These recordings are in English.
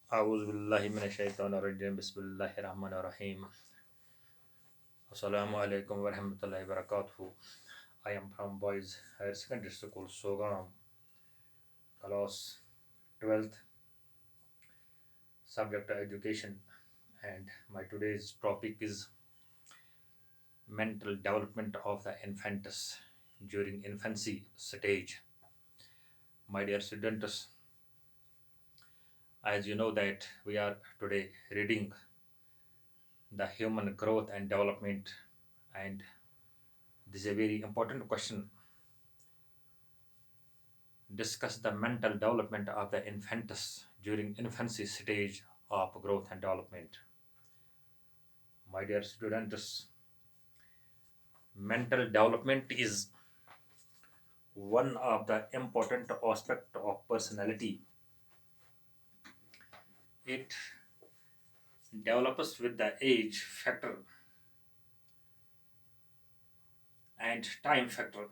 A'udhu billahi minash shaitanir rajim. Bismillahir rahmanir rahim. Assalamu alaikum wa rahmatullahi wa barakatuh. I am from Boys Higher Secondary School, Sogam, class 12th, subject education, and my today's topic is mental development of the infantus during infancy stage. My dear students, as you know that we are today reading the human growth and development, and this is a very important question. Discuss the mental development of the infantus during infancy stage of growth and development. My dear students, mental development is one of the important aspect of personality. It develops with the age factor and time factor.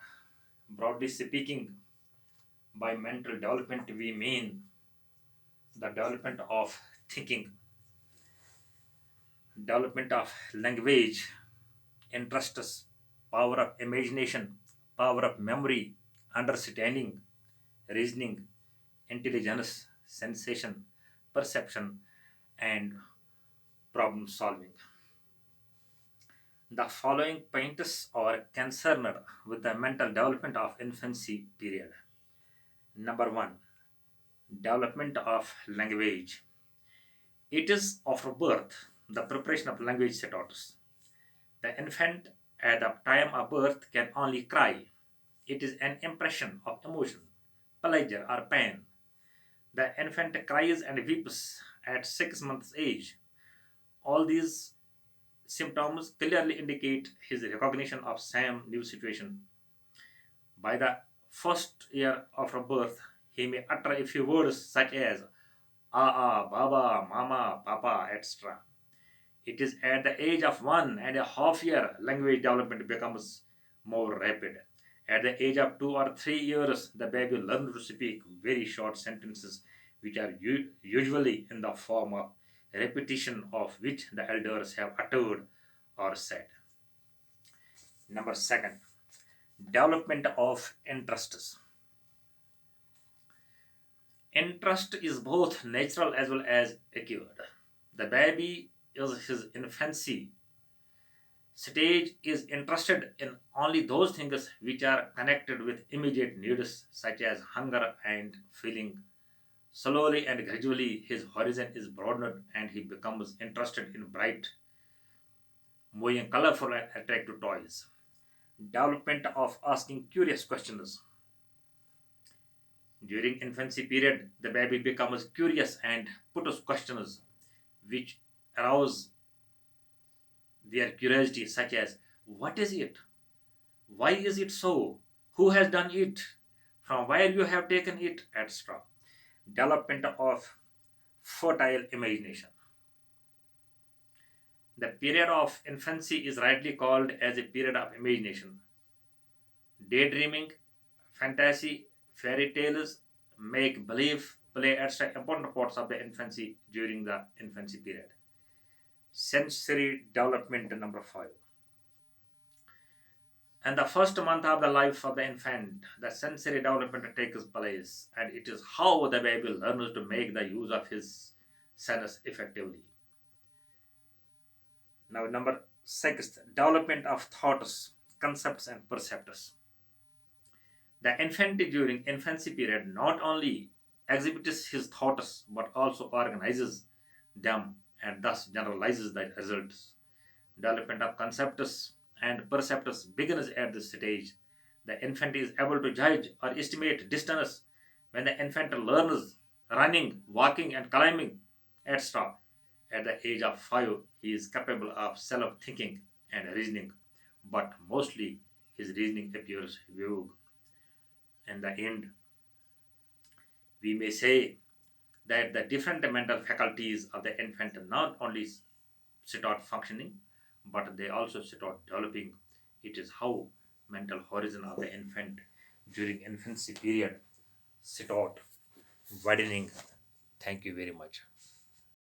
Broadly speaking, by mental development we mean the development of thinking, development of language, interests, power of imagination, power of memory, understanding, reasoning, intelligence, sensation, perception, and problem solving. The following points are concerned with the mental development of infancy period. Number one, development of language. It is after birth, the preparation of language starts. The infant at the time of birth can only cry. It is an impression of emotion, pleasure, or pain. The infant cries and weeps at 6 months' age. All these symptoms clearly indicate his recognition of some new situation. By the first year after birth, he may utter a few words such as baba, mama, papa, etc. It is at the age of 1.5 year language development becomes more rapid. At the age of 2 or 3 years, the baby learns to speak very short sentences, which are usually in the form of repetition of which the elders have uttered or said. Number second, development of interests. Interest is both natural as well as acquired. The baby is his infancy stage is interested in only those things which are connected with immediate needs such as hunger and feeling. Slowly and gradually his horizon is broadened and he becomes interested in bright, moving, colorful and attractive toys. Development of asking curious questions. During infancy period, the baby becomes curious and puts questions which arouse their curiosity, such as what is it? Why is it so? Who has done it? From where you have taken it? Etc. Development of fertile imagination. The period of infancy is rightly called as a period of imagination. Daydreaming, fantasy, fairy tales, make believe, play etc. important parts of the infancy during the infancy period. Sensory development number 5. And the first month of the life of the infant, the sensory development takes place, and it is how the baby learns to make the use of his senses effectively. Now, number 6, development of thoughts, concepts, and percepts. The infant during infancy period not only exhibits his thoughts but also organizes them and thus generalizes the results. Development of concepts and percepts begins at this stage. The infant is able to judge or estimate distance. When the infant learns running, walking, and climbing, etc., at the age of 5, he is capable of self thinking and reasoning, but mostly his reasoning appears vague. In the end, we may say that the different mental faculties of the infant not only start functioning, but they also start developing. It is how mental horizon of the infant during infancy period start widening. Thank you very much.